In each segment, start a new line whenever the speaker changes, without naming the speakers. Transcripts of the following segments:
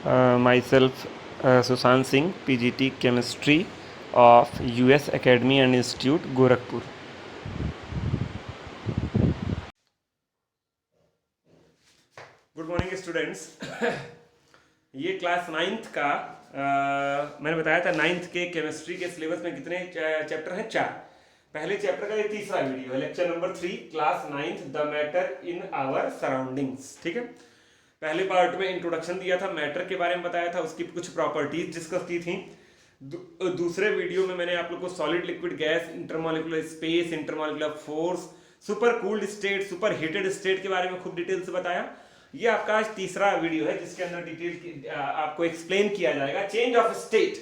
Myself Sushant Singh, PGT Chemistry of US Academy and Institute, Gorakhpur. Good morning students. ये class ninth का मैंने बताया था ninth के केमिस्ट्री के सिलेबस में कितने चैप्टर हैं? 4। पहले चैप्टर का ये तीसरा वीडियो है, lecture number 3, class ninth, the matter in our surroundings. ठीक है, पहले पार्ट में इंट्रोडक्शन दिया था, मैटर के बारे में बताया था, उसकी कुछ प्रॉपर्टीज डिस्कस की थी। दूसरे वीडियो में मैंने आप लोग को solid, liquid, gas, intermolecular space, intermolecular force, super cooled state, super heated state के बारे में खूब डिटेल से बताया। ये आपका आज तीसरा वीडियो है जिसके अंदर डिटेल आपको एक्सप्लेन किया जाएगा change of state.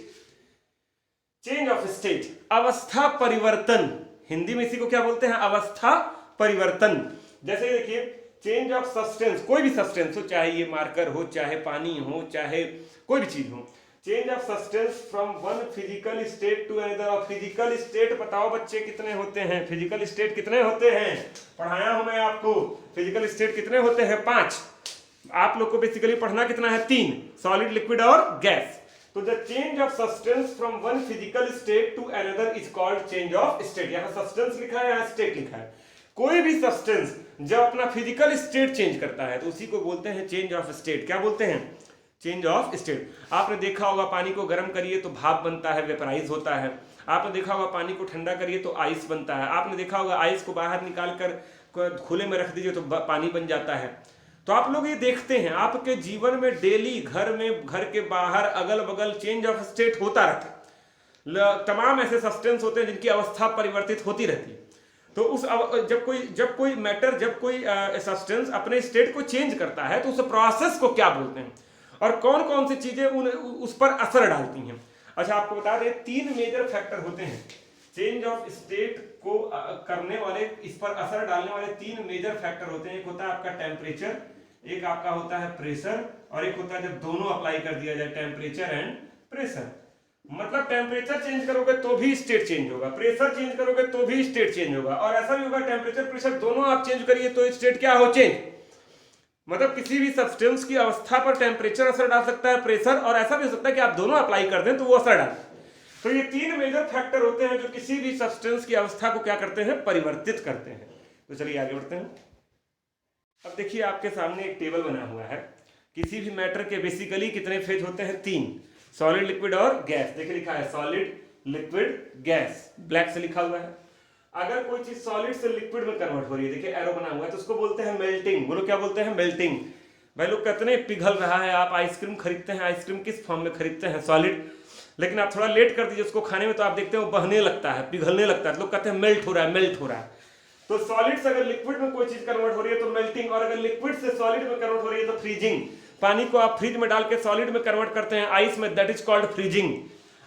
Change of state, अवस्था परिवर्तन। हिंदी में इसी को क्या बोलते हैं? अवस्था परिवर्तन। जैसे देखिए, चेंज ऑफ सब्सटेंस, कोई भी सब्सटेंस हो, चाहे ये मार्कर हो, चाहे पानी हो, चाहे कोई भी चीज हो। Change of substance from one physical state to another. और फिजिकल स्टेट बताओ बच्चे कितने होते हैं? फिजिकल स्टेट कितने होते हैं? पढ़ाया हूं मैं आपको। फिजिकल स्टेट कितने होते हैं? 5। आप लोग को बेसिकली पढ़ना कितना है? 3, सॉलिड, लिक्विड और गैस। तो the change of substance from one physical state to another is called change of state. यहां सब्सटेंस लिखा है, यहां स्टेट लिखा है। कोई भी सब्सटेंस जब अपना फिजिकल स्टेट चेंज करता है तो उसी को बोलते हैं चेंज ऑफ स्टेट। क्या बोलते हैं? Change of state. आपने देखा होगा पानी को गर्म करिए तो भाप बनता है, वेपराइज होता है। आपने देखा होगा पानी को ठंडा करिए तो आइस बनता है। आपने देखा होगा आइस को बाहर निकाल कर खुले में रख दीजिए तो पानी बन जाता है। तो आप लोग ये देखते हैं आपके जीवन में डेली, घर में, घर के बाहर, अगल बगल चेंज ऑफ स्टेट होता रहता है। तमाम ऐसे सब्सटेंस होते हैं जिनकी अवस्था परिवर्तित होती रहती है। तो उस जब कोई मैटर, जब कोई सब्सटेंस अपने स्टेट को चेंज करता है तो उस प्रोसेस को क्या बोलते हैं और कौन कौन सी चीजें उस पर असर डालती हैं। अच्छा, आपको बता दें 3 मेजर फैक्टर होते हैं चेंज ऑफ स्टेट को करने वाले, इस पर असर डालने वाले 3 मेजर फैक्टर होते हैं। एक होता है आपका टेम्परेचर, एक आपका होता है प्रेशर, और एक होता है जब दोनों अप्लाई कर दिया जाए, टेम्परेचर एंड प्रेशर। मतलब टेम्परेचर चेंज करोगे तो भी स्टेट चेंज होगा, प्रेशर चेंज करोगे तो भी स्टेट चेंज होगा, और ऐसा भी होगा टेम्परेचर प्रेशर दोनों आप चेंज करिए तो स्टेट क्या हो? चेंज। मतलब किसी भी सब्सटेंस की अवस्था पर टेम्परेचर असर डाल सकता है, प्रेशर, और ऐसा भी हो सकता है कि आप दोनों अप्लाई कर दें तो वो असर डाले। तो ये 3 मेजर फैक्टर होते हैं जो किसी भी सब्सटेंस की अवस्था को क्या करते हैं? परिवर्तित करते हैं। तो चलिए आगे बढ़ते हैं। अब देखिए आपके सामने एक टेबल बना हुआ है। किसी भी मैटर के बेसिकली कितने फेज होते हैं? 3, सॉलिड, लिक्विड और गैस। देखिए लिखा है सॉलिड, लिक्विड, गैस, ब्लैक से लिखा हुआ है। अगर कोई चीज सॉलिड से लिक्विड में कन्वर्ट हो रही है, देखिए एरो बना हुआ है, तो उसको बोलते हैं मेल्टिंग। बोलो क्या बोलते हैं? मेल्टिंग। भाई लोग कहते हैं पिघल रहा है। आप आइसक्रीम खरीदते हैं, आइसक्रीम किस फॉर्म में खरीदते हैं? सॉलिड। लेकिन आप थोड़ा लेट कर दीजिए उसको खाने में तो आप देखते हैं वो बहने लगता है, पिघलने लगता है। लोग कहते हैं मेल्ट हो रहा है, मेल्ट हो रहा है। तो सॉलिड से अगर लिक्विड में कोई चीज कन्वर्ट हो रही है तो मेल्टिंग, और अगर लिक्विड से सॉलिड में कन्वर्ट हो रही है तो फ्रीजिंग। पानी को आप फ्रिज में डाल के सॉलिड में कन्वर्ट करते हैं, आइस में, दैट इज कॉल्ड फ्रीजिंग।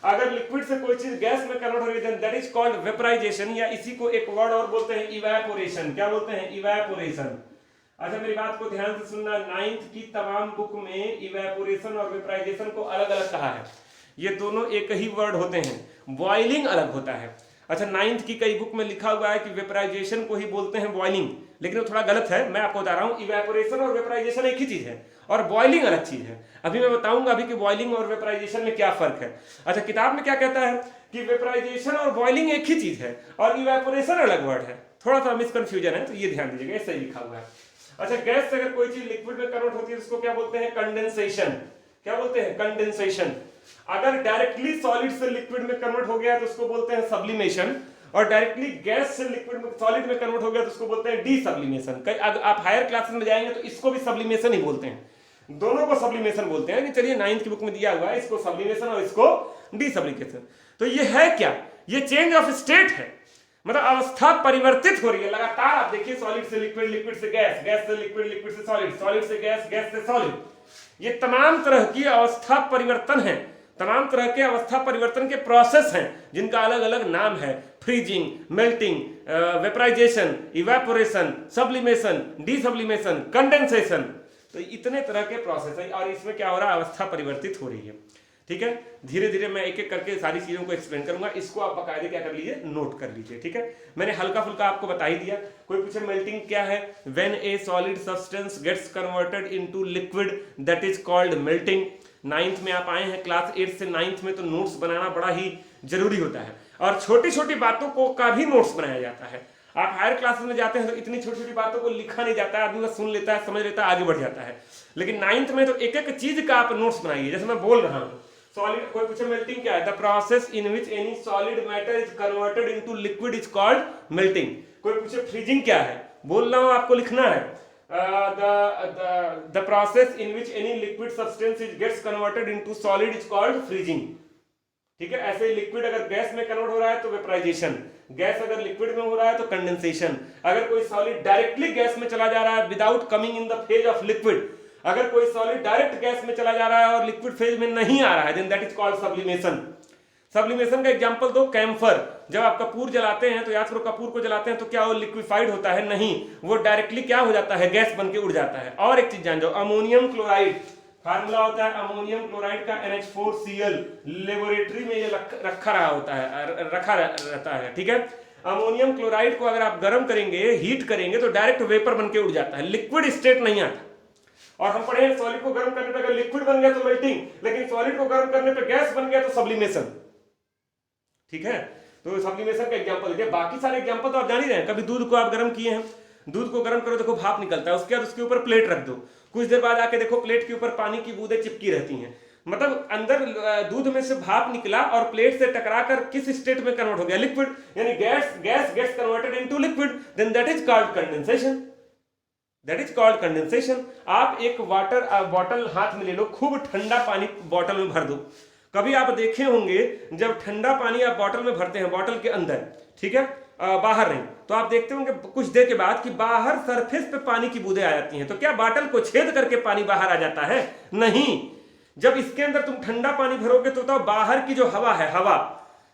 अगर लिक्विड से कोई चीज गैस में कन्वर्ट हो रही है दैट इज कॉल्ड वेपराइजेशन, या इसी को एक वर्ड और बोलते हैं इवेपोरेशन। क्या बोलते हैं? इवेपोरेशन। अच्छा, मेरी बात को ध्यान से सुनना। 9th की तमाम बुक में इवेपोरेशन और वेपराइजेशन को अलग अलग कहा है। ये दोनों एक ही वर्ड होते हैं, बॉइलिंग अलग होता है। अच्छा, 9th की कई बुक में लिखा हुआ है कि वेपराइजेशन को ही बोलते हैं बॉइलिंग, लेकिन वो थोड़ा गलत है। मैं आपको बता रहा हूं इवेपोरेशन और वेपराइजेशन एक ही चीज है और बॉइलिंग अलग चीज है। अभी मैं बताऊंगा अभी कि बॉइलिंग और वेपराइजेशन में क्या फर्क है। अच्छा, किताब में क्या कहता है कि वेपराइजेशन और बॉइलिंग एक ही चीज है और इवेपोरेशन अलग वर्ड है। थोड़ा सा मिसकंफ्यूजन है, तो ये ध्यान दीजिएगा, सही लिखा हुआ है। अच्छा, गैस से अगर कोई चीज लिक्विड में कन्वर्ट होती है उसको क्या बोलते हैं? कंडेंसेशन। क्या बोलते हैं? कंडेंसेशन। अगर डायरेक्टली सॉलिड से लिक्विड में कन्वर्ट हो गया तो उसको बोलते हैं सब्लिमेशन, और डायरेक्टली गैस से लिक्विड में, सॉलिड में कन्वर्ट हो गया तो उसको बोलते हैं डीसब्लिमेशन। आप हायर क्लासेस में जाएंगे तो इसको भी सब्लिमेशन ही बोलते हैं, दोनों को सब्लिमेशन बोलते हैं। कि चलिए 9th की बुक में दिया हुआ है इसको सब्लिमेशन और इसको डीसब्लिमेशन। तो ये है क्या? ये चेंज ऑफ स्टेट है, मतलब अवस्था परिवर्तित हो रही है लगातार। आप देखिए सॉलिड से लिक्विड, लिक्विड से गैस, गैस से लिक्विड, लिक्विड से सॉलिड, सॉलिड से गैस, गैस से सॉलिड। ये तमाम तरह की अवस्था परिवर्तन है, तमाम तरह के अवस्था परिवर्तन के प्रोसेस हैं जिनका अलग अलग नाम है। Freezing, melting, vaporization, evaporation, sublimation, desublimation, condensation. तो इतने तरह के प्रोसेस है और इसमें क्या हो रहा है? अवस्था परिवर्तित हो रही है। ठीक है, धीरे धीरे मैं एक एक करके सारी चीजों को एक्सप्लेन करूंगा। इसको आप बकायदे क्या कर लीजिए? नोट कर लीजिए। ठीक है, मैंने हल्का फुल्का आपको बता ही दिया। कोई पूछे मेल्टिंग क्या है? When a solid substance gets converted into liquid that is called melting. Ninth में आप आए हैं, क्लास 8 से 9th में, तो नोट्स बनाना बड़ा ही जरूरी होता है और छोटी छोटी बातों को का भी नोट्स बनाया जाता है। आप हायर क्लासेस में जाते हैं तो इतनी छोटी छोटी बातों को लिखा नहीं जाता है, आदमी बस सुन लेता है, समझ लेता है, आगे बढ़ जाता है। लेकिन 9th में तो एक एक चीज का आप नोट्स बनाइए। जैसे मैं बोल रहा हूँ सॉलिड, कोई पूछे मेल्टिंग क्या है, the process in which any solid matter is converted into liquid is called melting. कोई पूछे फ्रीजिंग क्या है, बोल रहा हूँ आपको लिखना है, the process in which any liquid substance gets converted into solid is called freezing। ठीक है, ऐसे लिक्विड अगर गैस में कन्वर्ट हो रहा है तो वेपराइजेशन, गैस अगर लिक्विड में हो रहा है तो कंडेंसेशन। अगर कोई सॉलिड डायरेक्टली गैस में चला जा रहा है without coming in the phase of liquid, अगर कोई सॉलिड डायरेक्ट गैस में चला जा रहा है और लिक्विड फेज में नहीं आ रहा है, then that is called sublimation. Sublimation का एग्जांपल दो, कैम्फर। जब आप कपूर जलाते हैं तो याद करो, कपूर को जलाते हैं तो क्या वो लिक्विफाइड होता है? नहीं, वो डायरेक्टली क्या हो जाता है, गैस बन के उड़ जाता है। और एक चीज जान जाओ, अमोनियम क्लोराइड, फार्मूला होता है अमोनियम क्लोराइड का NH4Cl, लेबोरेटरी में ये रखा रहता है। ठीक है, अमोनियम क्लोराइड को अगर आप गर्म करेंगे, हीट करेंगे तो डायरेक्ट वेपर बन के उड़ जाता है, लिक्विड स्टेट नहीं आता। और हम पढ़े हैं सॉलिड को गर्म करने पर अगर लिक्विड बन गया तो मेल्टिंग, लेकिन सॉलिड को गर्म करने पर गैस बन गया तो सब्लिमेशन। ठीक है, तो सब्लिमेशन का एग्जांपल देखिए, बाकी सारे एग्जांपल तो आप जान ही रहे हैं। कभी दूध को आप गर्म किए हैं, दूध को गर्म करो, देखो भाप निकलता है, उसके बाद उसके ऊपर प्लेट रख दो, कुछ देर बाद आके देखो प्लेट के ऊपर पानी की बूंदें चिपकी रहती हैं। मतलब अंदर दूध में से भाप निकला और प्लेट से टकराकर किस स्टेट में कन्वर्ट हो गया, लिक्विड, यानी gas gets converted into liquid, then that is called condensation. That is called condensation. आप एक वाटर बॉटल हाथ में ले लो, खूब ठंडा पानी बॉटल में भर दो। कभी आप देखे होंगे जब ठंडा पानी आप बॉटल में भरते हैं, बॉटल के अंदर, ठीक है, बाहर नहीं, तो आप देखते होंगे कुछ देर के बाद कि बाहर सरफेस पे पानी की बूंदें आ जाती हैं। तो क्या बॉटल को छेद करके पानी बाहर आ जाता है? नहीं। जब इसके अंदर तुम ठंडा पानी भरोगे तो बताओ, बाहर की जो हवा है, हवा,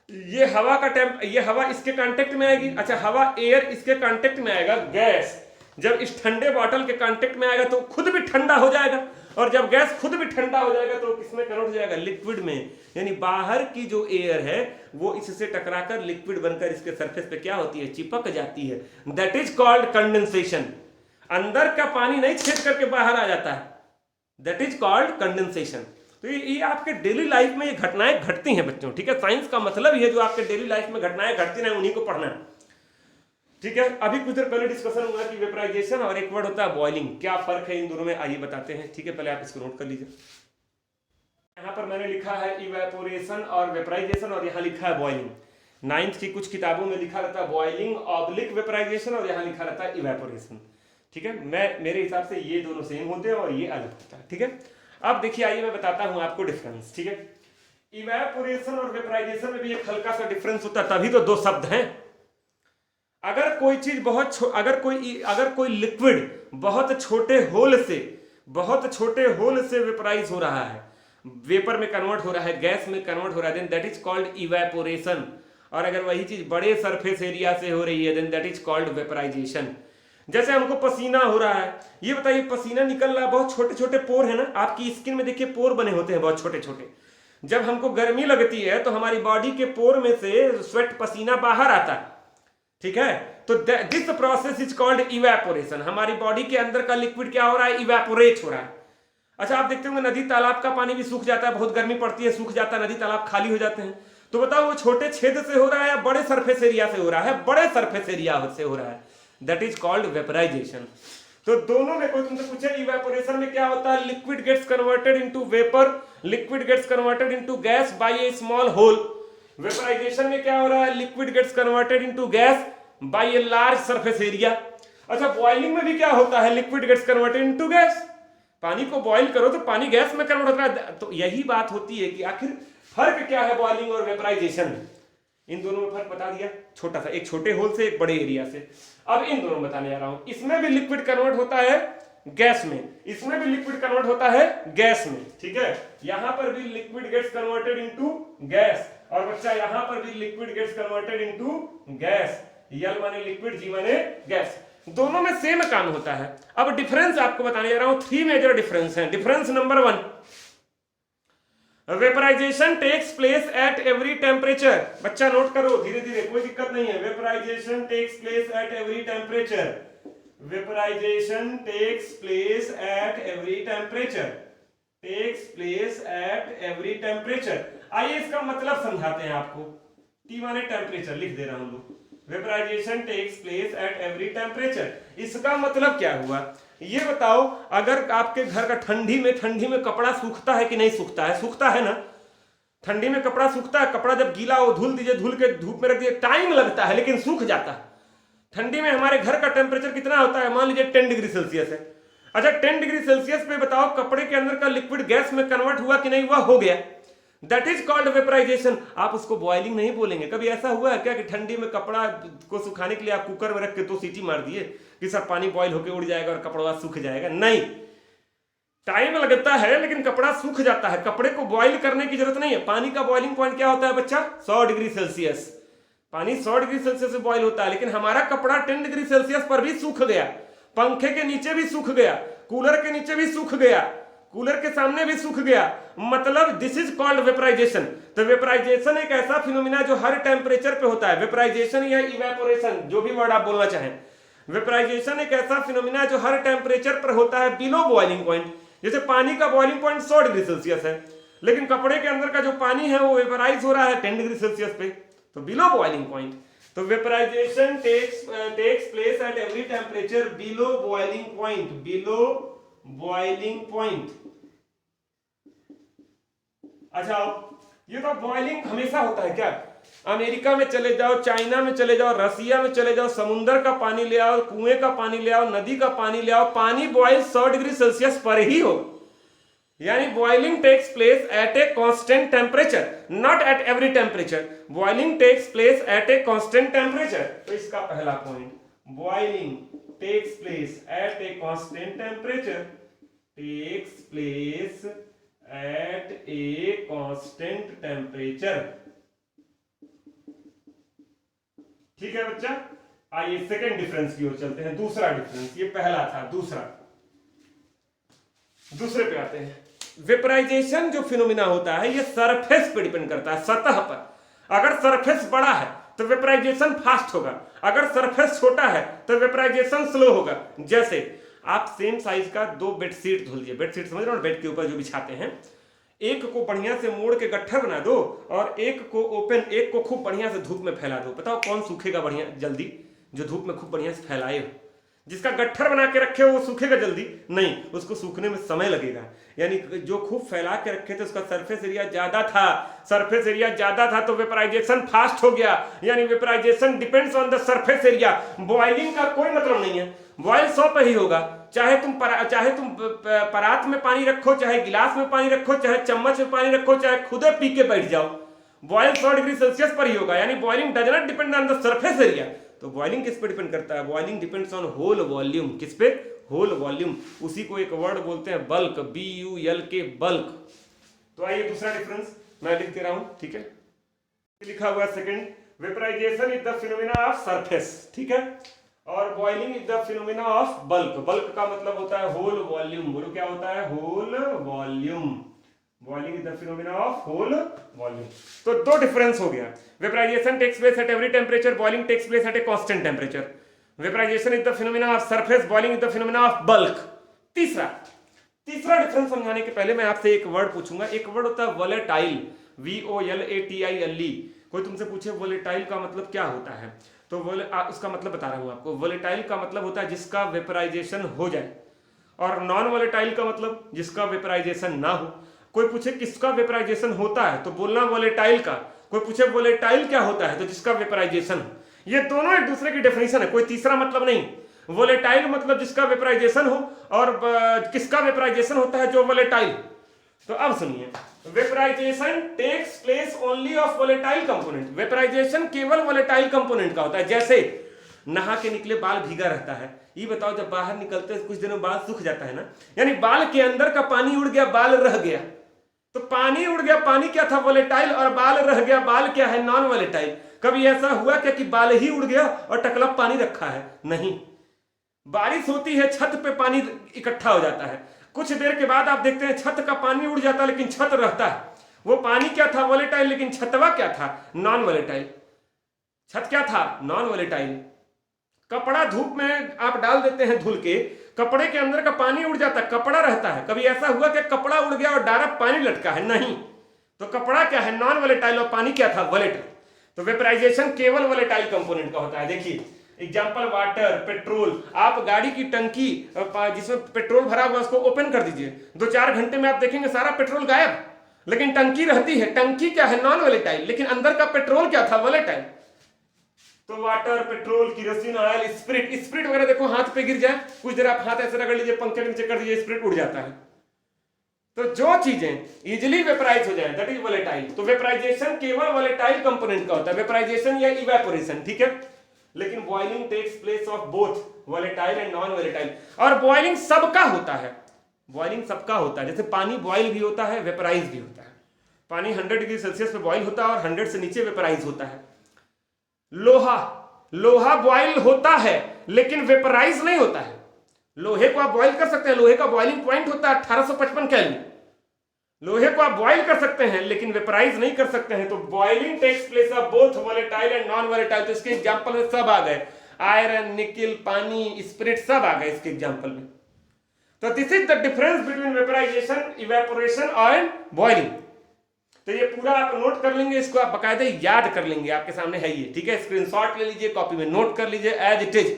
ये हवा का ये हवा इसके कांटेक्ट में आएगी। अच्छा, हवा, एयर इसके कांटेक्ट में आएगा, गैस जब इस ठंडे बॉटल के कांटेक्ट में आएगा तो खुद भी ठंडा हो जाएगा, और जब गैस खुद भी ठंडा हो जाएगा तो किसमें कन्वर्ट हो जाएगा, लिक्विड में। यानी बाहर की जो एयर है वो इससे टकराकर लिक्विड बनकर इसके सरफेस पे क्या होती है, चिपक जाती है। That is called condensation. अंदर का पानी नहीं छेद करके बाहर आ जाता है, दैट इज कॉल्ड कंडेंसेशन। तो ये आपके डेली लाइफ में ये घटनाएं घटती हैं बच्चों। ठीक है, साइंस का मतलब ये जो आपके डेली लाइफ में घटनाएं घटती हैं उन्हीं को पढ़ना है। ठीक है, अभी कुछ देर पहले डिस्कशन हुआ कि वेपराइजेशन और एक वर्ड होता है बॉइलिंग, क्या फर्क है इन दोनों में, आइए बताते हैं। ठीक है, पहले आप इसको नोट कर लीजिए। यहाँ पर मैंने लिखा है इवेपोरेशन और वेपराइजेशन, और यहाँ लिखा है बॉइलिंग। 9th की कुछ किताबों में लिखा रहता है बॉइलिंग ऑब्लिक वेपराइजेशन, और यहाँ लिखा रहता है इवेपोरेशन। ठीक है, मेरे हिसाब से ये दोनों सेम होते हैं और ये अलग होता है। ठीक है, अब देखिए, आइए मैं बताता हूँ आपको डिफरेंस। ठीक है, इवेपोरेशन और वेपराइजेशन में भी एक हल्का सा डिफरेंस होता है, तभी तो दो शब्द हैं। अगर कोई चीज अगर कोई लिक्विड बहुत छोटे होल से वेपराइज हो रहा है, वेपर में कन्वर्ट हो रहा है, गैस में कन्वर्ट हो रहा है, then that is called evaporation. और अगर वही चीज बड़े सरफेस एरिया से हो रही है, then that is called vaporisation. जैसे हमको पसीना हो रहा है, ये बताइए, पसीना निकल रहा है, बहुत छोटे छोटे पोर है ना, आपकी स्किन में देखिए पोर बने होते हैं बहुत छोटे छोटे। जब हमको गर्मी लगती है तो हमारी बॉडी के पोर में से स्वेट, पसीना बाहर आता है। ठीक है, तो this process is called evaporation. हमारी बॉडी के अंदर का लिक्विड क्या हो रहा है, इवेपोरेट हो रहा है। अच्छा, आप देखते होंगे नदी तालाब का पानी भी सूख जाता है, बहुत गर्मी पड़ती है, सूख जाता है, नदी तालाब खाली हो जाते हैं। तो बताओ वो छोटे छेद से हो रहा है या बड़े सरफेस एरिया से हो रहा है? बड़े सरफेस एरिया से हो रहा है, दैट इज कॉल्ड वेपराइजेशन। तो दोनों में कोई तुमसे पूछे इवेपोरेशन में क्या होता है, liquid gets converted into vapour, liquid gets converted into gas by a small hole. Vaporization में क्या हो रहा है, liquid gets converted into gas by a large surface area. अच्छा, बॉइलिंग में भी क्या होता है, liquid gets converted into gas. पानी को बॉइल करो तो पानी गैस में कन्वर्ट होता है। तो यही बात होती है कि आखिर फर्क क्या है बॉइलिंग और वेपराइजेशन में। इन दोनों में फर्क बता दिया, छोटा सा, एक छोटे होल से एक बड़े एरिया से। अब इन दोनों बताने जा रहा हूं। इसमें भी लिक्विड कन्वर्ट होता है गैस में, इसमें भी लिक्विड कन्वर्ट होता है गैस में। ठीक है, यहां पर भी liquid gets converted into gas, और बच्चा यहां पर भी liquid gets converted into gas. यल माने लिक्विड, जी माने गैस, दोनों में सेम काम होता है। अब डिफरेंस आपको बताने जा रहा हूं, 3 मेजर डिफरेंस हैं। Difference number 1, vaporisation takes place at every temperature. बच्चा नोट करो धीरे धीरे, कोई दिक्कत नहीं है। Vaporisation takes place at every temperature. Vaporisation takes place at every temperature. Takes place at every temperature. आइए इसका मतलब समझाते हैं आपको। टी माने टेम्परेचर, लिख दे रहा हूं लोग। Vaporisation takes place at every temperature, इसका मतलब क्या हुआ ये बताओ। अगर आपके घर का ठंडी में कपड़ा सूखता है कि नहीं सूखता है? सूखता है ना। ठंडी में कपड़ा सूखता है। कपड़ा जब गीला हो धुल दीजिए, धुल के धूप में रख दीजिए, टाइम लगता है लेकिन सूख जाता है। ठंडी में हमारे घर का टेम्परेचर कितना होता है? मान लीजिए 10 डिग्री सेल्सियस है। अच्छा 10 डिग्री सेल्सियस पे बताओ कपड़े के अंदर का लिक्विड गैस में कन्वर्ट हुआ कि नहीं? वह हो गया। That is called vaporisation. आप उसको बॉइलिंग नहीं बोलेंगे। कभी ऐसा हुआ है क्या कि ठंडी में कपड़ा को सुखाने के लिए आप कुकर में रख के 2 सीटी मार दिए कि सर पानी बॉयल होकर उड़ जाएगा और कपड़ा सूख जाएगा? नहीं, टाइम लगता है लेकिन कपड़ा सूख जाता है। कपड़े को बॉयल करने की जरूरत नहीं है। पानी का बॉइलिंग पॉइंट क्या होता है बच्चा? 100 डिग्री सेल्सियस। पानी 100 डिग्री सेल्सियस से बॉयल होता है, लेकिन हमारा कपड़ा 10 डिग्री सेल्सियस पर भी सूख गया, पंखे के नीचे भी सूख गया, कूलर के नीचे भी सूख गया, कूलर के सामने भी सूख गया। मतलब दिस इज कॉल्ड वेपराइजेशन। तो वेपराइजेशन एक ऐसा फिनोमिना जो हर टेम्परेचर पे होता है। वेपराइजेशन या इवेपोरेशन, जो भी वर्ड आप बोलना चाहें। वेपराइजेशन एक ऐसा फिनोमिना जो हर टेम्परेचर पर होता है बिलो बॉइलिंग पॉइंट। जैसे पानी का बॉइलिंग पॉइंट 100 डिग्री सेल्सियस है, लेकिन कपड़े के अंदर का जो पानी है वो वेपराइज हो रहा है 10 डिग्री सेल्सियस पे, तो बिलो बॉइलिंग पॉइंट। तो vaporisation takes place at every temperature below boiling point, below boiling point. अच्छा ये तो बॉइलिंग हमेशा होता है क्या? अमेरिका में चले जाओ, चाइना में चले जाओ, रसिया में चले जाओ, समुद्र का पानी ले आओ, कुएं का पानी ले आओ, नदी का पानी ले आओ, पानी बॉयल 100 डिग्री सेल्सियस पर ही हो। यानी boiling takes place at a constant temperature, not at every temperature. Boiling takes place at a constant temperature. तो इसका पहला point, boiling takes place at a constant temperature, takes place at a constant temperature. ठीक है बच्चा। आइए second difference की ओर चलते हैं। दूसरा डिफरेंस, ये पहला था, दूसरे पे आते हैं। वेपराइजेशन जो फिनोमिना होता है ये सरफेस पे डिपेंड करता है, सतह पर। अगर सरफेस बड़ा है तो वेपराइजेशन फास्ट होगा, अगर सरफेस छोटा है तो वेपराइजेशन स्लो होगा। जैसे आप सेम साइज का 2 बेडशीट धुल लीजिए, बेडशीट समझ रहे हो, बेड के ऊपर जो बिछाते हैं, एक को बढ़िया से मोड़ के गट्ठर बना दो और एक को ओपन, एक को खूब बढ़िया से धूप में फैला दो। बताओ कौन सूखेगा बढ़िया जल्दी? जो धूप में खूब बढ़िया से फैलाए हो। जिसका गट्ठर बना के रखे हो वो सूखेगा जल्दी? नहीं, उसको सूखने में समय लगेगा। यानी जो खूब फैला के रखे थे उसका सरफेस एरिया ज्यादा था, सरफेस एरिया ज्यादा था तो वेपराइजेशन फास्ट हो गया। यानी vaporisation depends on the surface area. Boiling का कोई मतलब नहीं है, बॉयल 100 पे ही होगा। चाहे तुम परात में पानी रखो, चाहे गिलास में पानी रखो, चाहे चम्मच में पानी रखो, चाहे खुदे पी के बैठ जाओ, बॉयल 100 डिग्री सेल्सियस पर ही होगा। यानी boiling does not depend on the surface area. तो बॉइलिंग किस पे डिपेंड करता है? Boiling depends on whole volume. किस पे? Whole volume. उसी को एक वर्ड बोलते हैं बल्क, BULK, बल्क। तो आइए दूसरा डिफरेंस मैं लिख दे रहा हूं, ठीक है। लिखा हुआ second, vaporisation is the phenomena of surface, ठीक है, और boiling is the phenomena of bulk. Bulk का मतलब होता है होल वॉल्यूम। बोलो क्या होता है? Whole volume. Boiling is the phenomena of whole volume. तो 2 डिफरेंस हो गया। Vaporisation takes place at every temperature, boiling takes place at a constant temperature. Vaporisation is the phenomena of surface, boiling is the phenomena of bulk. तीसरा difference समझाने के पहले मैं आपसे एक वर्ड पूछूंगा। एक वर्ड होता है वोलेटाइल, VOLATILE। कोई तुमसे पूछे वोलेटाइल का मतलब क्या होता है, तो उसका मतलब बता रहा हूं आपको। वोलेटाइल का मतलब होता है जिसका वेपराइजेशन हो जाए, और नॉन वोलेटाइल का मतलब जिसका वेपराइजेशन ना हो। कोई पूछे किसका वेपराइजेशन होता है तो बोलना वोलेटाइल का। कोई पूछे वोलेटाइल क्या होता है तो जिसका वेपराइजेशन। ये दोनों एक दूसरे की डेफिनेशन है, कोई तीसरा मतलब नहीं। वोलेटाइल मतलब जिसका वेपराइजेशन हो, और किसका वेपराइजेशन होता है? जो वोलेटाइल। तो अब सुनिए, vaporisation takes place only of volatile component. Vaporisation केवल वोलेटाइल कंपोनेंट का होता है। जैसे नहा के निकले बाल भीगा रहता है, ये बताओ जब बाहर निकलते कुछ दिनों बाद सूख जाता है ना। यानी बाल के अंदर का पानी उड़ गया, बाल रह गया। तो पानी उड़ गया, पानी क्या था? वोलेटाइल, और बाल रह गया, बाल क्या है? Non volatile. कभी ऐसा हुआ क्या कि बाल ही उड़ गया और टकला पानी रखा है? नहीं। बारिश होती है, छत पे पानी इकट्ठा हो जाता है, कुछ देर के बाद आप देखते हैं छत का पानी उड़ जाता है लेकिन छत रहता है। वो पानी क्या था? वोलेटाइल, लेकिन छतवा क्या था? Non volatile. छत क्या था? Non volatile. कपड़ा धूप में आप डाल देते हैं धुल के, कपड़े के अंदर का पानी उड़ जाता है, कपड़ा रहता है। कभी ऐसा हुआ कि कपड़ा उड़ गया और डायरेक्ट पानी लटका है? नहीं। तो कपड़ा क्या है? नॉन वोलेटाइल, और पानी क्या था? वोलेटाइल। तो वेपराइजेशन केवल वोलेटाइल कंपोनेंट का होता है। देखिए एग्जांपल, वाटर, पेट्रोल। आप गाड़ी की टंकी जिसमें पेट्रोल भरा हुआ उसको ओपन कर दीजिए, 2-4 घंटे में आप देखेंगे सारा पेट्रोल गायब, लेकिन टंकी रहती है। टंकी क्या है? नॉन वोलेटाइल, लेकिन अंदर का पेट्रोल क्या था? वोलेटाइल। तो water, petrol, kerosene oil, spirit, spirit वगैरह देखो हाथ पे गिर जाए, कुछ देर आप हाथ ऐसे रगड़ लीजिए, पंखे नीचे कर दीजिए, स्पिरिट उड़ जाता है। तो जो चीजें इजिली वेपराइज हो जाए दैट इज वोलेटाइल। तो वेपराइजेशन केवल वोलेटाइल कंपोनेंट का होता है, वेपराइजेशन या इवेपोरेशन, ठीक है। लेकिन boiling takes place of both volatile and non volatile. और बॉइलिंग सबका होता है, बॉइलिंग सबका होता है। जैसे पानी बॉइल भी होता है, वेपराइज भी होता है। पानी 100 डिग्री सेल्सियस पे बॉइल होता है और 100 से नीचे वेपराइज होता है। लोहा बॉइल होता है लेकिन वेपराइज नहीं होता है। लोहे को आप बॉइल कर सकते हैं, लोहे का बॉइलिंग पॉइंट होता है 1855 केल्विन। लोहे को आप बॉइल कर सकते हैं लेकिन वेपराइज नहीं कर सकते हैं। तो boiling takes place of both volatile and non volatile. तो इसके एग्जांपल में सब आ गए, आयरन, निकल, पानी, स्पिरिट, सब आ गए इसके एग्जांपल में। तो this is the difference between vaporisation, evaporation and boiling. तो ये पूरा आप नोट कर लेंगे, इसको आप बकायदे याद कर लेंगे, आपके सामने है ये, ठीक है। स्क्रीनशॉट ले लीजिए, कॉपी में नोट कर लीजिए एज इट इज।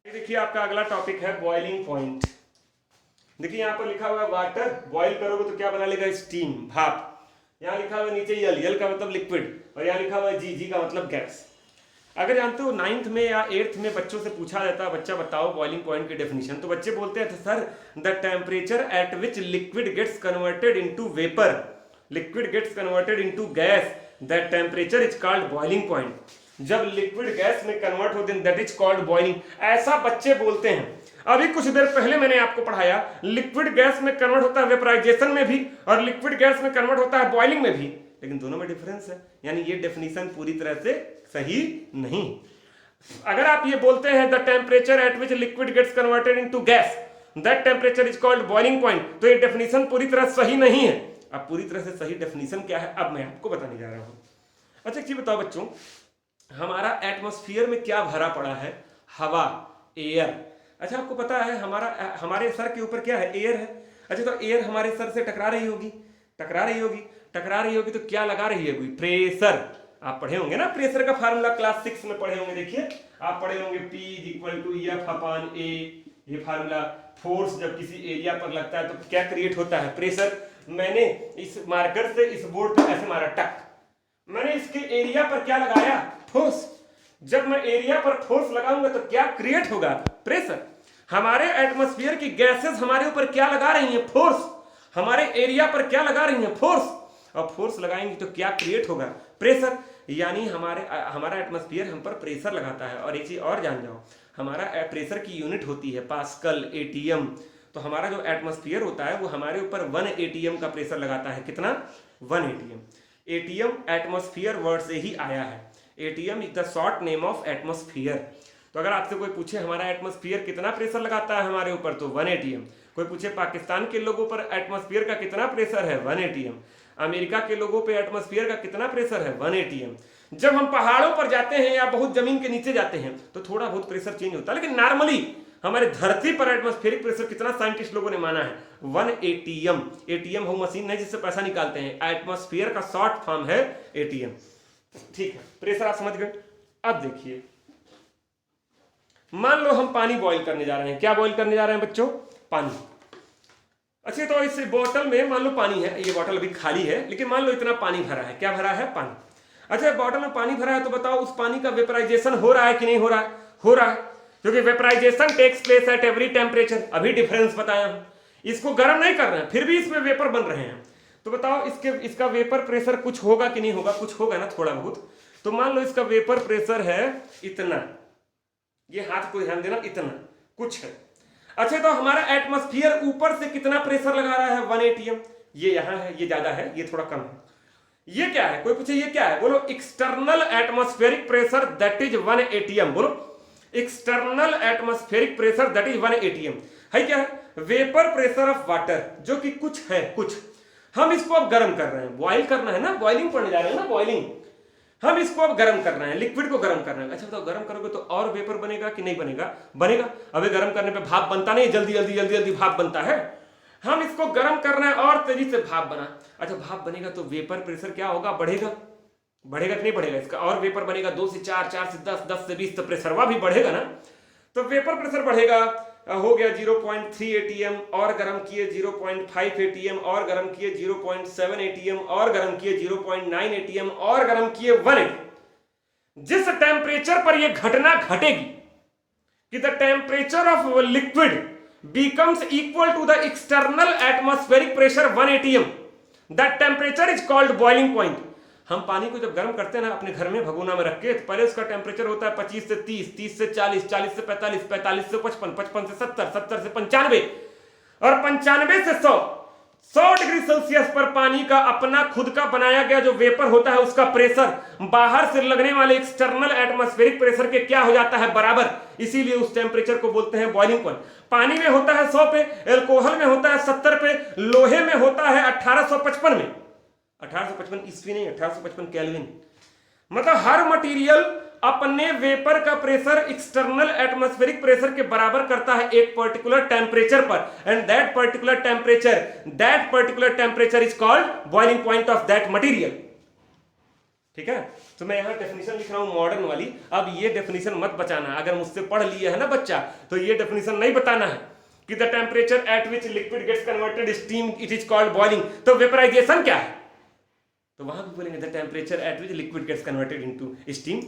देखिए आपका अगला टॉपिक है बॉइलिंग पॉइंट। देखिए यहां पर लिखा हुआ है वाटर, बॉइल करोगे तो क्या बना लेगा? स्टीम, भाप। यहां लिखा हुआ नीचे यल का मतलब लिक्विड, और यहां लिखा हुआ जी का मतलब गैस। अगर जानते हो 9th में या 8th में बच्चों से पूछा जाता है, बच्चा बताओ बॉइलिंग पॉइंट की डेफिनेशन, तो बच्चे बोलते हैं sir the temperature at which liquid gets converted into vapour, liquid gets converted into gas, that temperature is called boiling point. जब लिक्विड गैस में कन्वर्ट होते हैं दैट इज कॉल्ड बॉइलिंग, ऐसा बच्चे बोलते हैं। अभी कुछ देर पहले मैंने आपको पढ़ाया लिक्विड गैस में कन्वर्ट होता है वेपराइजेशन में भी, और लिक्विड गैस में कन्वर्ट होता है बॉइलिंग में भी, लेकिन दोनों में डिफरेंस है। यानी ये डेफिनेशन पूरी तरह से सही नहीं। अगर आप ये बोलते हैं the temperature at which liquid gets converted into gas that temperature is called boiling point, तो ये डेफिनेशन पूरी तरह सही नहीं है। अब पूरी तरह से सही डेफिनेशन क्या है अब मैं आपको बताने जा रहा हूं। अच्छा एक चीज बताओ बच्चों, हमारा एटमॉस्फेयर में क्या भरा पड़ा है? हवा, एयर। अच्छा आपको पता है हमारे सर के ऊपर क्या है? एयर है। अच्छा तो एयर हमारे सर से टकरा रही होगी, तो क्या लगा रही होगी? प्रेशर। आप पढ़े होंगे ना प्रेशर का फार्मूला, क्लास 6 में पढ़े होंगे। देखिए आप पढ़े होंगे P = F/A, ये फार्मूला। फोर्स जब किसी एरिया पर लगता है तो क्या क्रिएट होता है? प्रेशर। मैंने इस मार्कर से इस बोर्ड पर ऐसे मारा टक, मैंने इसके एरिया पर क्या लगाया? फोर्स। जब मैं एरिया पर फोर्स लगाऊंगा तो क्या क्रिएट होगा? प्रेशर। हमारे एटमॉस्फेयर की गैसेस हमारे ऊपर क्या लगा रही हैं? फोर्स। हमारे एरिया पर क्या लगा रही हैं? फोर्स। और फोर्स लगाएंगे तो क्या क्रिएट होगा? प्रेशर। यानी हमारा एटमॉस्फेयर हम पर प्रेशर लगाता है। और एक चीज और जान जाओ, हमारा प्रेशर की यूनिट होती है पास्कल, एटीएम। तो हमारा जो एटमॉस्फेयर होता है वो हमारे ऊपर 1 एटीएम का प्रेशर लगाता है। कितना? 1 एटीएम। एटीएम एटमॉस्फेयर वर्ड से ही आया है। ATM is the short name of atmosphere. तो अगर आपसे कोई पूछे हमारा एटमॉस्फेयर कितना प्रेशर लगाता है हमारे ऊपर, तो 1 एटीएम। कोई पूछे पाकिस्तान के लोगों पर एटमॉस्फेयर का कितना प्रेशर है? 1 एटीएम। अमेरिका के लोगों पे एटमॉस्फेयर का कितना प्रेशर है? 1 एटीएम। जब हम पहाड़ों पर जाते हैं या बहुत जमीन के नीचे जाते हैं तो थोड़ा बहुत प्रेशर चेंज होता है, लेकिन नॉर्मली हमारे धरती पर एटमॉस्फेरिक प्रेशर कितना साइंटिस्ट लोगों ने माना है? 1 एटीएम। एटीएम वो मशीन नहीं जिससे पैसा निकालते हैं, एटमॉस्फेयर का शॉर्ट फॉर्म है एटीएम। ठीक है, प्रेशर आप समझ गए। अब देखिए, मान लो हम पानी बॉईल करने जा रहे हैं। क्या बॉईल करने जा रहे हैं बच्चों? पानी। अच्छा तो इस बोतल में मान लो पानी है, ये बोतल अभी खाली है, लेकिन मान लो इतना पानी भरा है। क्या भरा है? पानी। अच्छा बोतल में पानी भरा है तो बताओ उस पानी का वेपराइजेशन हो रहा है कि नहीं हो रहा है? हो रहा है, क्योंकि vaporisation takes place at every temperature. अभी डिफरेंस बताया हूं, इसको गर्म नहीं कर रहे हैं फिर भी इसमें वेपर बन रहे हैं। तो बताओ इसका वेपर प्रेशर कुछ होगा कि नहीं होगा? कुछ होगा ना, थोड़ा बहुत। तो मान लो इसका वेपर प्रेशर है इतना, ये हाथ को ध्यान देना, इतना कुछ है। अच्छा तो हमारा एटमॉस्फेयर ऊपर से कितना प्रेशर लगा रहा है? 1 एटीएम। ये यहां है, ये ज्यादा है, ये थोड़ा कम है। ये क्या है? कोई पूछे ये क्या है? बोलो external atmospheric pressure that is 1 ATM. बोलो external atmospheric pressure that is 1 ATM. है क्या है? वेपर प्रेशर ऑफ वाटर, जो कि कुछ है, कुछ। हम इसको अब गर्म कर रहे हैं, बॉइल करना है ना, बॉइलिंग पढ़ने जा रहे हैं ना, बॉइलिंग। हम इसको अब गर्म कर रहे हैं, लिक्विड को गर्म कर रहे हैं। अच्छा बताओ, गर्म करोगे तो और वेपर बनेगा कि नहीं बनेगा? बनेगा। अबे गर्म करने पे भाप बनता नहीं, जल्दी जल्दी जल्दी जल्दी भाप बनता है। हम इसको गर्म कर रहे हैं और तेजी से भाप बना। अच्छा भाप बनेगा तो वेपर प्रेशर क्या होगा? बढ़ेगा। बढ़ेगा कि नहीं बढ़ेगा? इसका और वेपर बनेगा, 2 से 4, 4 से 10, 10 से 20, तो प्रेशर वह भी बढ़ेगा ना। तो वेपर प्रेशर बढ़ेगा, हो गया 0.3 atm, और गर्म किए 0.5 atm, और गर्म किए 0.7 atm, और गर्म किए 0.9 atm, और गर्म किए 1 atm। जिस टेम्परेचर पर यह घटना घटेगी कि the temperature of liquid becomes equal to the external atmospheric pressure 1 atm, that temperature is called boiling point। हम पानी को जब गर्म करते हैं ना अपने घर में भगोना में रख के, तो पहले उसका टेम्परेचर होता है 25 से 30, 30 से 40, 40 से 45, 45 से 55, 55 से 70, 70 से 95 और 95 से 100 डिग्री सेल्सियस पर पानी का अपना खुद का बनाया गया जो वेपर होता है उसका प्रेशर बाहर से लगने वाले एक्सटर्नल एटमॉस्फेरिक प्रेशर के क्या हो जाता है? बराबर। इसीलिए उस टेम्परेचर को बोलते हैं बॉइलिंग पॉइंट। पानी में होता है 100 पे, अल्कोहल में होता है 70 पे, लोहे में होता है 1855 में। 1855 ईस्वी नहीं, 1855 केल्विन। मतलब हर मटेरियल अपने वेपर का प्रेशर एक्सटर्नल एटमॉस्फेरिक प्रेशर के बराबर करता है एक पर्टिकुलर टेम्परेचर पर, and that particular temperature is called boiling point of that material. ठीक है, तो मैं यहां डेफिनेशन लिख रहा हूं मॉडर्न वाली। अब ये डेफिनेशन मत बचाना, अगर मुझसे पढ़ लिया है ना बच्चा तो ये डेफिनेशन नहीं बताना है कि the temperature at which liquid gets converted steam it is called boiling. तो वेपराइजेशन क्या है? तो वहां भी बोलेंगे the temperature at which liquid gets converted into steam.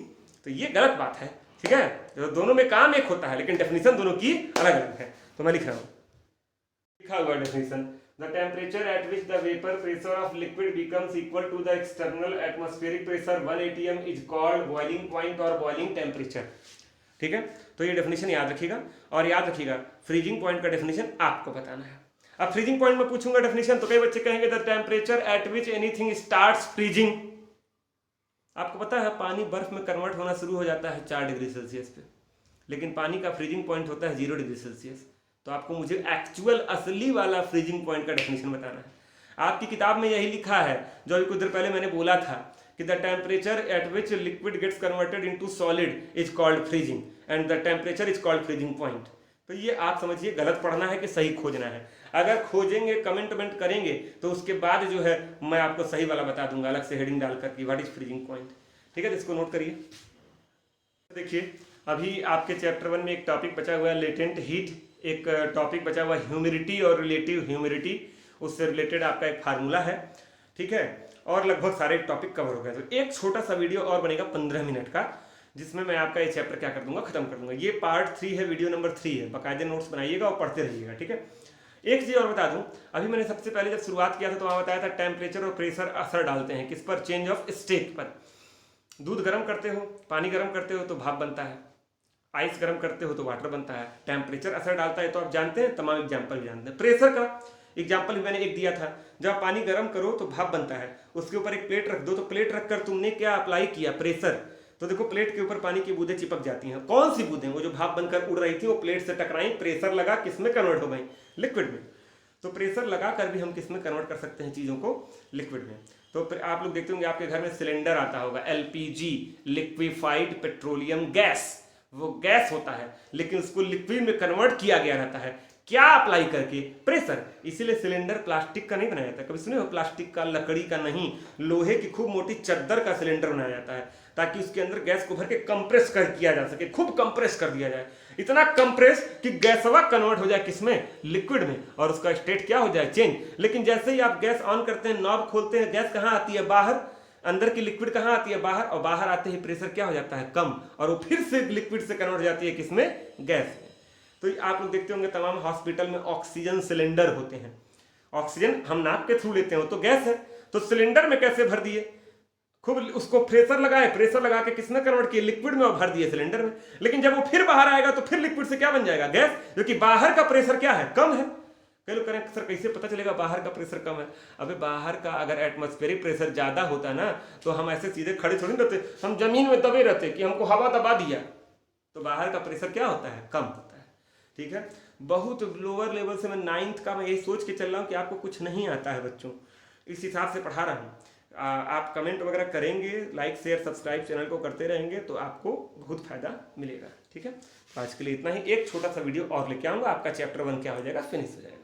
तो ये गलत बात है। ठीक है, तो दोनों में काम एक होता है लेकिन डेफिनेशन दोनों की अलग अलग है। तो मैं लिख रहा हूं, लिखा हुआ definition, the temperature at which the vapour pressure of liquid becomes equal to the external atmospheric pressure 1 atm is called boiling point और बॉइलिंग टेम्परेचर। ठीक है, तो ये डेफिनेशन याद रखिएगा। और याद रखिएगा फ्रीजिंग पॉइंट का डेफिनेशन आपको बताना है। अब फ्रीजिंग पॉइंट में पूछूंगा डेफिनेशन तो कई बच्चे कहेंगे the temperature at which anything starts freezing. आपको पता है पानी बर्फ में कन्वर्ट होना शुरू हो जाता है 4 डिग्री सेल्सियस पे, लेकिन पानी का फ्रीजिंग पॉइंट होता है 0 डिग्री सेल्सियस। तो आपको मुझे एक्चुअल असली वाला फ्रीजिंग पॉइंट का डेफिनेशन बताना है। आपकी किताब में यही लिखा है जो अभी कुछ देर पहले मैंने बोला था कि the temperature at which liquid gets converted into solid is called freezing and the temperature is called freezing point. तो ये आप समझिए गलत पढ़ना है कि सही खोजना है। अगर खोजेंगे कमेंट करेंगे तो उसके बाद जो है मैं आपको सही वाला बता दूंगा अलग से हेडिंग डालकर कि व्हाट इज फ्रीजिंग पॉइंट। ठीक है, तो इसको नोट करिए। देखिए अभी आपके चैप्टर 1 में एक टॉपिक बचा हुआ है लेटेंट हीट, एक टॉपिक बचा हुआ है ह्यूमिडिटी और रिलेटिव ह्यूमिडिटी, उससे रिलेटेड आपका एक फार्मूला है। ठीक है, और लगभग सारे टॉपिक कवर हो गए। तो एक छोटा सा वीडियो और बनेगा 15 मिनट का, जिसमें मैं आपका ये चैप्टर क्या कर दूंगा, खत्म कर दूंगा। ये पार्ट 3 है, वीडियो नंबर 3 है। बाकायदे नोट्स बनाइएगा और पढ़ते रहिएगा। ठीक है, एक चीज और बता दूं, अभी मैंने सबसे पहले जब शुरुआत किया था तो वहां बताया था टेम्परेचर और प्रेशर असर डालते हैं किस पर? चेंज ऑफ स्टेट पर। दूध गर्म करते हो, पानी गर्म करते हो तो भाप बनता है, आइस गर्म करते हो तो वाटर बनता है। टेम्परेचर असर डालता है तो आप जानते हैं, तमाम एग्जाम्पल भी जानते हैं। प्रेशर का एग्जाम्पल भी मैंने एक दिया था, जब पानी गर्म करो तो भाप बनता है, उसके ऊपर एक प्लेट रख दो, तो प्लेट रखकर तुमने क्या अप्लाई किया? प्रेशर। तो देखो प्लेट के ऊपर पानी की बूंदें चिपक जाती हैं। कौन सी बूंदें? वो जो भाप बनकर उड़ रही थी वो प्लेट से टकराई, प्रेशर लगा, किसमें कन्वर्ट हो गई? लिक्विड में। तो प्रेशर लगा कर भी हम किसमें कन्वर्ट कर सकते हैं चीज़ों को? लिक्विड में। तो आप लोग देखते होंगे आपके घर में सिलेंडर आता होगा, LPG, लिक्विफाइड पेट्रोलियम गैस। वो गैस होता है लेकिन उसको लिक्विड में कन्वर्ट किया गया रहता है, क्या अप्लाई करके? प्रेशर। इसीलिए सिलेंडर प्लास्टिक का नहीं बनाया जाता। कभी सुने हो प्लास्टिक का, लकड़ी का नहीं, लोहे की खूब मोटी चद्दर का सिलेंडर बनाया जाता है ताकि उसके अंदर गैस को भर के कंप्रेस कर किया जा सके, खूब कंप्रेस कर दिया जाए, इतना कंप्रेस कि गैसवा कन्वर्ट हो जाए किसमें? लिक्विड में, और उसका स्टेट क्या हो जाए? चेंज। लेकिन जैसे ही आप गैस ऑन करते हैं, नॉब खोलते हैं, गैस कहाँ आती है? बाहर। अंदर की लिक्विड कहाँ आती है? बाहर। और बाहर आते ही प्रेशर क्या हो जाता है? कम, और वो फिर से लिक्विड से कन्वर्ट हो जाती है किसमें? गैस में। तो आप लोग देखते होंगे तमाम हॉस्पिटल में ऑक्सीजन सिलेंडर होते हैं। ऑक्सीजन हम नाक के थ्रू लेते हैं, तो गैस है। तो सिलेंडर में कैसे भर दिए? खूब उसको प्रेशर लगाए, प्रेशर लगा के किसमें कन्वर्ट किए? लिक्विड में, और भर दिए सिलेंडर में। लेकिन जब वो फिर बाहर आएगा तो फिर लिक्विड से क्या बन जाएगा? गैस, क्योंकि बाहर का प्रेशर क्या है? कम है। कई लोग करें सर कैसे पता चलेगा बाहर का प्रेशर कम है? अबे बाहर का अगर एटमॉस्फेरिक प्रेशर ज्यादा होता ना तो हम ऐसे सीधे खड़े थोड़ी रहते, हम जमीन में दबे रहते कि हमको हवा दबा दिया। तो बाहर का प्रेशर क्या होता है? कम होता है। ठीक है, बहुत लोअर लेवल से मैं 9th का मैं यही सोच के चल रहा हूँ कि आपको कुछ नहीं आता है बच्चों, इस हिसाब से पढ़ा रहा हूँ। आप कमेंट वगैरह करेंगे, लाइक शेयर सब्सक्राइब चैनल को करते रहेंगे तो आपको बहुत फायदा मिलेगा। ठीक है, तो आज के लिए इतना ही। एक छोटा सा वीडियो और लेके आऊँगा, आपका चैप्टर 1 क्या हो जाएगा, फिनिश हो जाएगा।